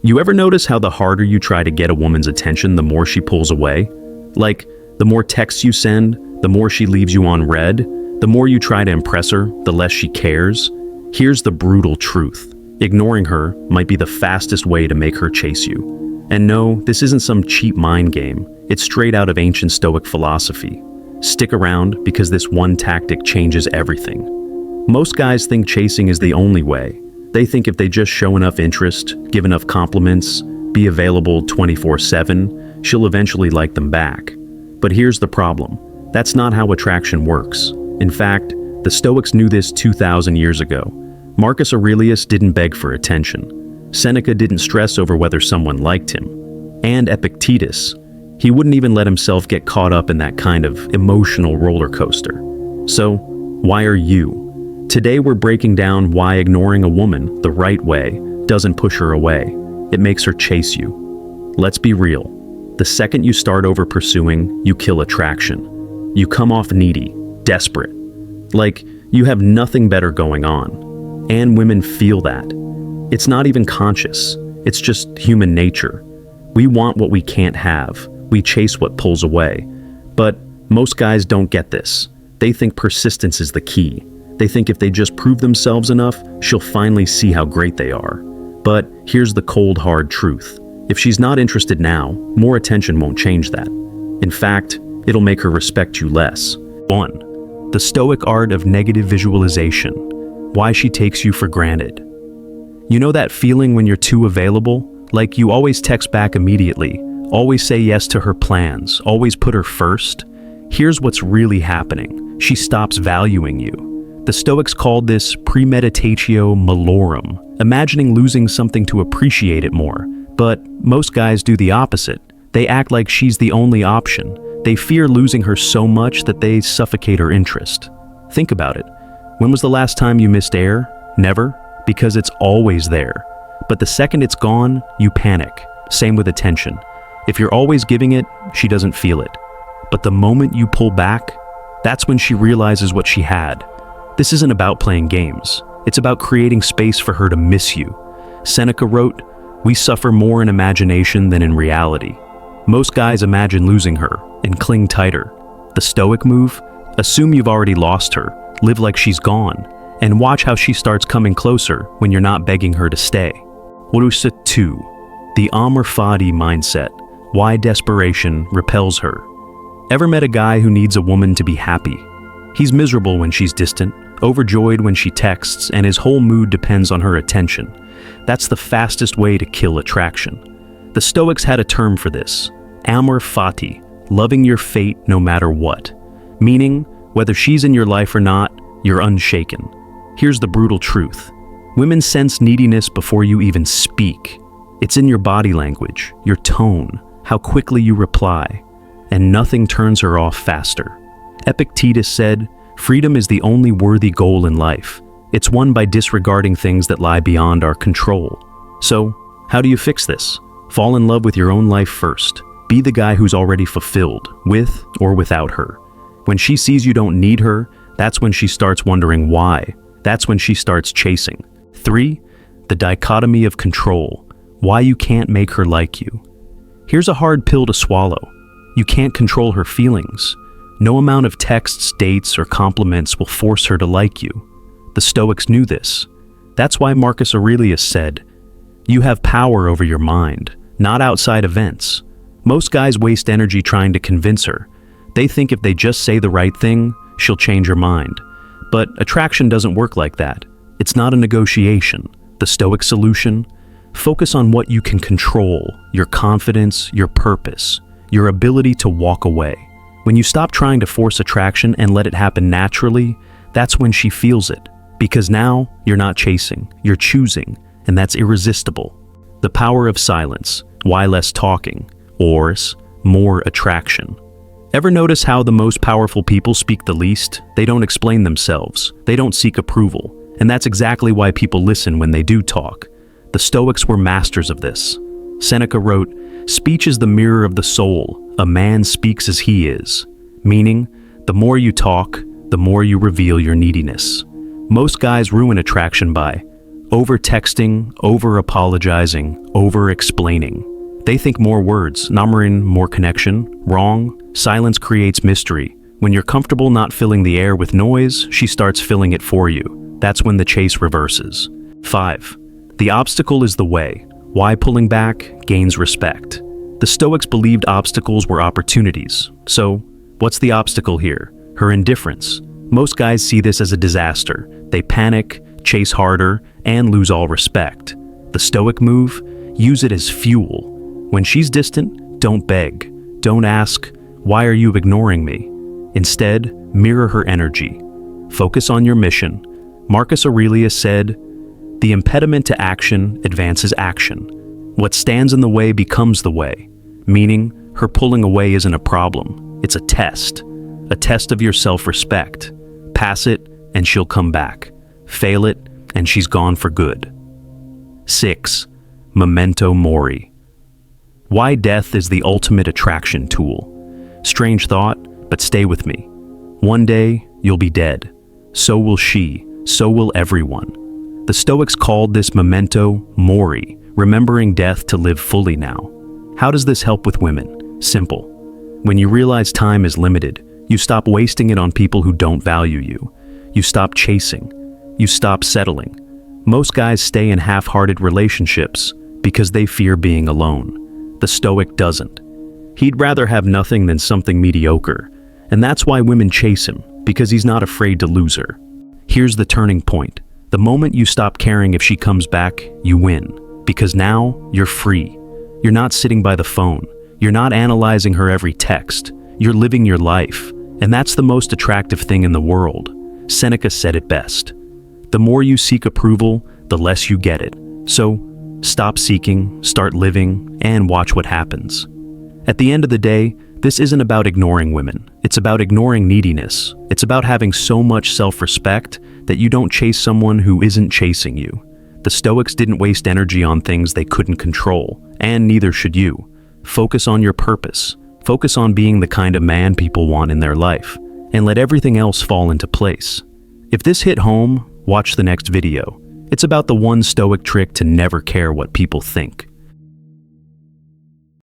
You ever notice how the harder you try to get a woman's attention, the more she pulls away? Like, the more texts you send, the more she leaves you on read. The more you try to impress her, the less she cares. Here's the brutal truth. Ignoring her might be the fastest way to make her chase you. And no, this isn't some cheap mind game. It's straight out of ancient Stoic philosophy. Stick around because this one tactic changes everything. Most guys think chasing is the only way. They think if they just show enough interest, give enough compliments, be available 24/7, she'll eventually like them back. But here's the problem. That's not how attraction works. In fact, the Stoics knew this 2,000 years ago. Marcus Aurelius didn't beg for attention. Seneca didn't stress over whether someone liked him. And Epictetus, he wouldn't even let himself get caught up in that kind of emotional roller coaster. So, why are you? Today we're breaking down why ignoring a woman the right way doesn't push her away. It makes her chase you. Let's be real. The second you start over pursuing, you kill attraction. You come off needy, desperate. Like you have nothing better going on. And women feel that. It's not even conscious. It's just human nature. We want what we can't have. We chase what pulls away. But most guys don't get this. They think persistence is the key. They think if they just prove themselves enough, she'll finally see how great they are. But here's the cold, hard truth. If she's not interested now, more attention won't change that. In fact, it'll make her respect you less. 1. The Stoic art of negative visualization. Why she takes you for granted. You know that feeling when you're too available? Like you always text back immediately, always say yes to her plans, always put her first? Here's what's really happening. She stops valuing you. The Stoics called this premeditatio malorum, imagining losing something to appreciate it more. But most guys do the opposite. They act like she's the only option. They fear losing her so much that they suffocate her interest. Think about it. When was the last time you missed air? Never? Because it's always there. But the second it's gone, you panic. Same with attention. If you're always giving it, she doesn't feel it. But the moment you pull back, that's when she realizes what she had. This isn't about playing games. It's about creating space for her to miss you. Seneca wrote, "We suffer more in imagination than in reality." Most guys imagine losing her and cling tighter. The Stoic move? Assume you've already lost her, live like she's gone, and watch how she starts coming closer when you're not begging her to stay. Urusa 2. The amor fati mindset. Why desperation repels her. Ever met a guy who needs a woman to be happy? He's miserable when she's distant, overjoyed when she texts, and his whole mood depends on her attention. That's the fastest way to kill attraction. The Stoics had a term for this, amor fati, loving your fate no matter what. Meaning, whether she's in your life or not, you're unshaken. Here's the brutal truth. Women sense neediness before you even speak. It's in your body language, your tone, how quickly you reply, and nothing turns her off faster. Epictetus said, "Freedom is the only worthy goal in life. It's won by disregarding things that lie beyond our control." So, how do you fix this? Fall in love with your own life first. Be the guy who's already fulfilled, with or without her. When she sees you don't need her, that's when she starts wondering why. That's when she starts chasing. 3. The dichotomy of control. Why you can't make her like you. Here's a hard pill to swallow. You can't control her feelings. No amount of texts, dates, or compliments will force her to like you. The Stoics knew this. That's why Marcus Aurelius said, "You have power over your mind, not outside events." Most guys waste energy trying to convince her. They think if they just say the right thing, she'll change her mind. But attraction doesn't work like that. It's not a negotiation. The Stoic solution? Focus on what you can control, your confidence, your purpose, your ability to walk away. When you stop trying to force attraction and let it happen naturally, that's when she feels it. Because now, you're not chasing, you're choosing, and that's irresistible. The power of silence. Why less talking? Or more attraction. Ever notice how the most powerful people speak the least? They don't explain themselves. They don't seek approval. And that's exactly why people listen when they do talk. The Stoics were masters of this. Seneca wrote, "Speech is the mirror of the soul. A man speaks as he is." Meaning, the more you talk, the more you reveal your neediness. Most guys ruin attraction by Over-texting, over-apologizing, over-explaining. They think more words, namurin more connection. Wrong. Silence creates mystery. When you're comfortable not filling the air with noise, she starts filling it for you. That's when the chase reverses. 5. The obstacle is the way. Why pulling back gains respect. The Stoics believed obstacles were opportunities. So, what's the obstacle here? Her indifference. Most guys see this as a disaster. They panic, chase harder, and lose all respect. The Stoic move? Use it as fuel. When she's distant, don't beg. Don't ask, "Why are you ignoring me?" Instead, mirror her energy. Focus on your mission. Marcus Aurelius said, "The impediment to action advances action. What stands in the way becomes the way." Meaning, her pulling away isn't a problem. It's a test of your self-respect. Pass it, and she'll come back. Fail it, and she's gone for good. 6. Memento mori. Why death is the ultimate attraction tool. Strange thought, but stay with me. One day, you'll be dead. So will she. So will everyone. The Stoics called this memento mori, remembering death to live fully now. How does this help with women? Simple. When you realize time is limited, you stop wasting it on people who don't value you. You stop chasing. You stop settling. Most guys stay in half-hearted relationships because they fear being alone. The Stoic doesn't. He'd rather have nothing than something mediocre. And that's why women chase him, because he's not afraid to lose her. Here's the turning point. The moment you stop caring if she comes back, you win. Because now, you're free. You're not sitting by the phone. You're not analyzing her every text. You're living your life. And that's the most attractive thing in the world. Seneca said it best. The more you seek approval, the less you get it. So, stop seeking, start living, and watch what happens. At the end of the day, this isn't about ignoring women. It's about ignoring neediness. It's about having so much self-respect that you don't chase someone who isn't chasing you. The Stoics didn't waste energy on things they couldn't control, and neither should you. Focus on your purpose. Focus on being the kind of man people want in their life, and let everything else fall into place. If this hit home, watch the next video. It's about the one Stoic trick to never care what people think.